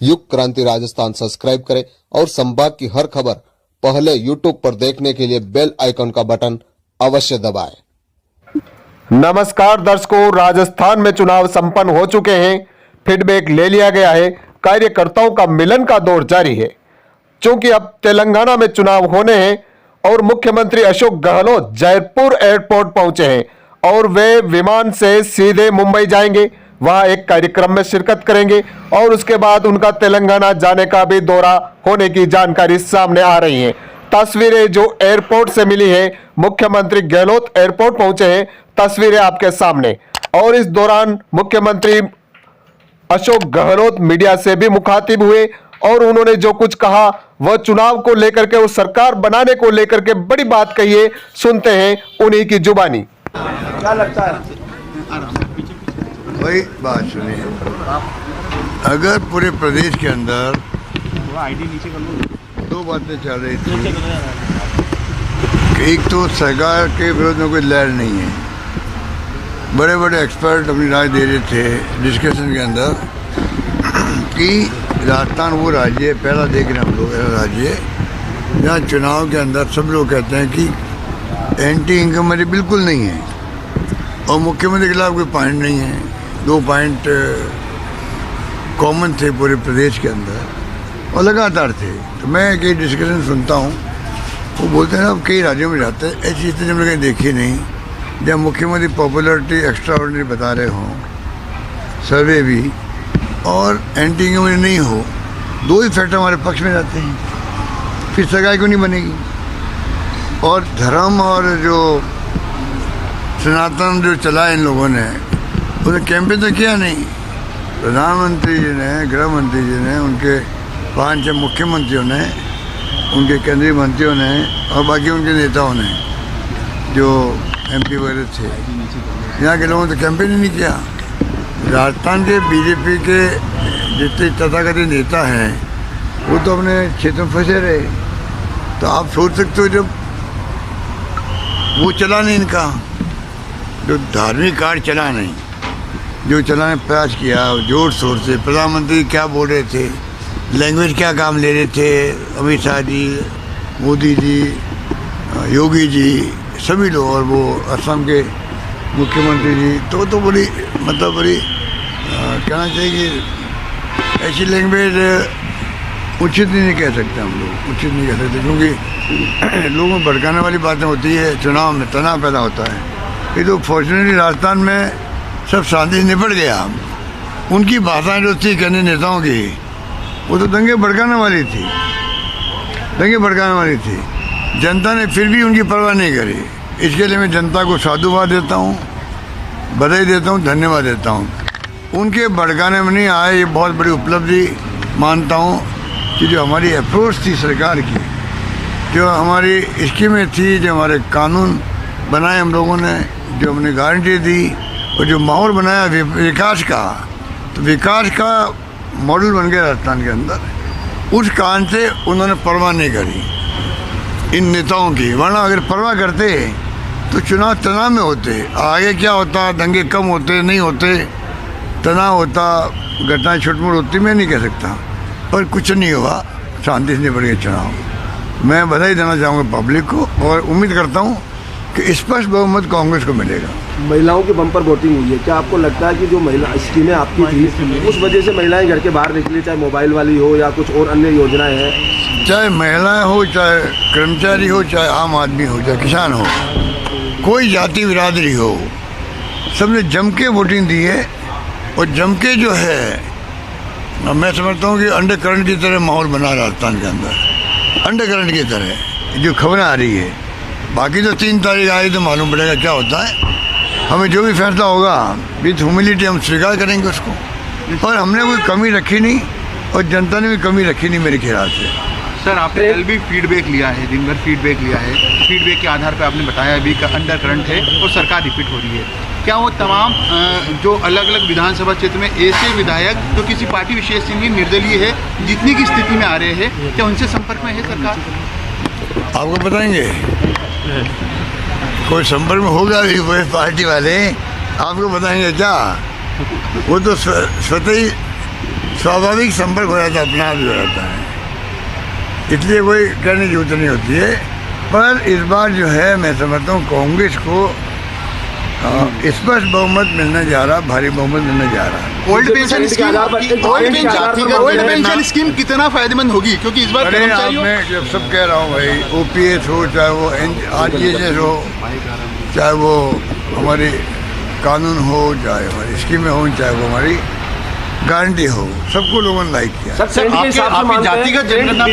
युग क्रांति राजस्थान सब्सक्राइब करें और संभाग की हर खबर पहले यूट्यूब पर देखने के लिए बेल आइकन का बटन अवश्य दबाएं। नमस्कार दर्शकों, राजस्थान में चुनाव संपन्न हो चुके हैं। फीडबैक ले लिया गया है। कार्यकर्ताओं का मिलन का दौर जारी है। क्योंकि अब तेलंगाना में चुनाव होने हैं और मुख्यमंत्री अशोक गहलोत जयपुर एयरपोर्ट पहुंचे हैं और वे विमान से सीधे मुंबई जाएंगे। वहां एक कार्यक्रम में शिरकत करेंगे और उसके बाद उनका तेलंगाना जाने का भी दौरा होने की जानकारी सामने आ रही है। तस्वीरें जो एयरपोर्ट से मिली है, मुख्यमंत्री गहलोत एयरपोर्ट पहुंचे हैं, तस्वीरें आपके सामने। और इस दौरान मुख्यमंत्री अशोक गहलोत मीडिया से भी मुखातिब हुए और उन्होंने जो कुछ कहा वह चुनाव को लेकर के, उस सरकार बनाने को लेकर के बड़ी बात कही है। सुनते हैं उन्हीं की जुबानी। क्या लगता है? वही बात सुनिए, अगर पूरे प्रदेश के अंदर दो बातें चल रही थी कि एक तो सरकार के विरोध में कोई लहर नहीं है, बड़े बड़े एक्सपर्ट अपनी राय दे रहे थे डिस्कशन के अंदर कि राजस्थान वो राज्य है, पहला देख रहे हैं हम लोग, ऐसा राज्य है जहाँ चुनाव के अंदर सब लोग कहते हैं कि एंटी इनकमरी बिल्कुल नहीं है और मुख्यमंत्री के खिलाफ कोई पॉइंट नहीं है। 2 पॉइंट कॉमन थे पूरे प्रदेश के अंदर और लगातार थे। तो मैं कई डिस्कशन सुनता हूँ, वो बोलते हैं अब कई राज्यों में जाते हैं, ऐसी चीज़ें हमने कहीं देखी नहीं जब मुख्यमंत्री पॉपुलरिटी एक्स्ट्रा ऑर्डिनरी बता रहे हों, सर्वे भी, और एंटी इनकमरी नहीं हो। 2 ही फैक्टर हमारे पक्ष में जाते हैं, फिर सरकार क्यों नहीं बनेगी। और धर्म और जो सनातन जो चला इन लोगों ने, उन्हें कैंपेन तो किया नहीं। प्रधानमंत्री जी ने, गृह मंत्री जी ने, उनके 5-6 मुख्यमंत्रियों ने, उनके केंद्रीय मंत्रियों ने और बाकी उनके नेताओं ने जो MP वगैरह थे, यहाँ के लोगों ने तो कैंपेन ही नहीं किया। राजस्थान के बीजेपी के जितने तथाकथित नेता हैं वो तो अपने क्षेत्र में फंसे रहे। तो आप सोच सकते हो जब वो चला नहीं, इनका जो धार्मिक कार्ड चला नहीं, जो चलाने प्रयास किया जोर शोर से, प्रधानमंत्री क्या बोल रहे थे, लैंग्वेज क्या काम ले रहे थे, अमित शाह जी, मोदी जी, योगी जी, सभी लोग, और वो असम के मुख्यमंत्री जी, तो बड़ी मतलब बड़ी कहना चाहिए कि ऐसी लैंग्वेज उचित नहीं कह सकते हम लोग, उचित नहीं कह सकते, क्योंकि लोगों में भड़काने वाली बातें होती है, चुनाव में तनाव पैदा होता है। ये तो फॉर्चुनेटली राजस्थान में सब शांति निपट गया। उनकी भाषाएं जो थी कहने नेताओं की, वो तो दंगे भड़काने वाली थी, दंगे भड़काने वाली थी। जनता ने फिर भी उनकी परवाह नहीं करी। इसके लिए मैं जनता को साधुवाद देता हूँ, बधाई देता हूँ, धन्यवाद देता हूँ। उनके भड़काने में नहीं आए, ये बहुत बड़ी उपलब्धि मानता हूँ कि जो हमारी अप्रोच थी सरकार की, जो हमारी स्कीमें थी, जो हमारे कानून बनाए हम लोगों ने, जो हमने गारंटी दी और जो माहौल बनाया विकास का, तो विकास का मॉडल बन गया राजस्थान के अंदर। उस कारण से उन्होंने परवाह नहीं करी इन नेताओं की, वरना अगर परवाह करते तो चुनाव तनाव में होते। आगे क्या होता, दंगे कम होते, नहीं होते, तनाव होता, घटनाएं छुटमुट होती, मैं नहीं कह सकता, पर कुछ नहीं हुआ, शांति से निपट गया चुनाव। मैं बधाई देना चाहूँगा पब्लिक को और उम्मीद करता हूँ कि स्पष्ट बहुमत कांग्रेस को मिलेगा। महिलाओं की बम्पर वोटिंग हुई है, क्या आपको लगता है कि जो महिला स्कीमें आपकी थी उस वजह से महिलाएं घर के बाहर निकली, चाहे मोबाइल वाली हो या कुछ और अन्य योजनाएं हैं? चाहे महिलाएं हो, चाहे कर्मचारी हो, चाहे आम आदमी हो, चाहे किसान हो, कोई जाति बिरादरी हो, सबने जम के वोटिंग दी है। और जम के जो है, मैं समझता हूँ कि अंडर करंट की तरह माहौल बना राजस्थान के अंदर, अंडर करंट की तरह जो खबरें आ रही है। बाकी तो 3 तारीख आई तो मालूम पड़ेगा क्या होता है। हमें जो भी फैसला होगा विथ ह्यूमिलिटी हम स्वीकार करेंगे उसको, और हमने कोई कमी रखी नहीं और जनता ने भी कमी रखी नहीं मेरे ख्याल से। सर, आपने कल भी फीडबैक लिया है, दिन भर फीडबैक लिया है। फीडबैक के आधार पर आपने बताया अभी का अंडर करंट है और सरकार रिपीट हो रही है। क्या वो तमाम जो अलग अलग विधानसभा क्षेत्र में ऐसे विधायक जो किसी पार्टी विशेष से नहीं, निर्दलीय है, जीतने की स्थिति में आ रहे हैं, क्या उनसे संपर्क में है सरकार? आपको बताएंगे, कोई संपर्क में होगा भी वो पार्टी वाले, आपको बताएंगे क्या? वो तो स्वतः स्वाभाविक संपर्क हो जाता है, अपना आप ही हो जाता है, इसलिए कोई कहने की जरूरत नहीं होती है। पर इस बार जो है मैं समझता हूँ कांग्रेस को स्पष्ट बहुमत मिलने जा रहा, भारी बहुमत मिलने जा रहा। ओल्ड पेंशन स्कीम कितना फायदेमंद होगी, क्योंकि इस बार अरे मैं जब सब कह रहा हूँ भाई, OPS हो, चाहे वो RGSS हो, चाहे वो हमारी कानून हो, चाहे हमारी स्कीमें हो, चाहे वो हमारी गारंटी हो, सबको लोगों ने लाइक किया। सर, आपकी जातिगत जनगणना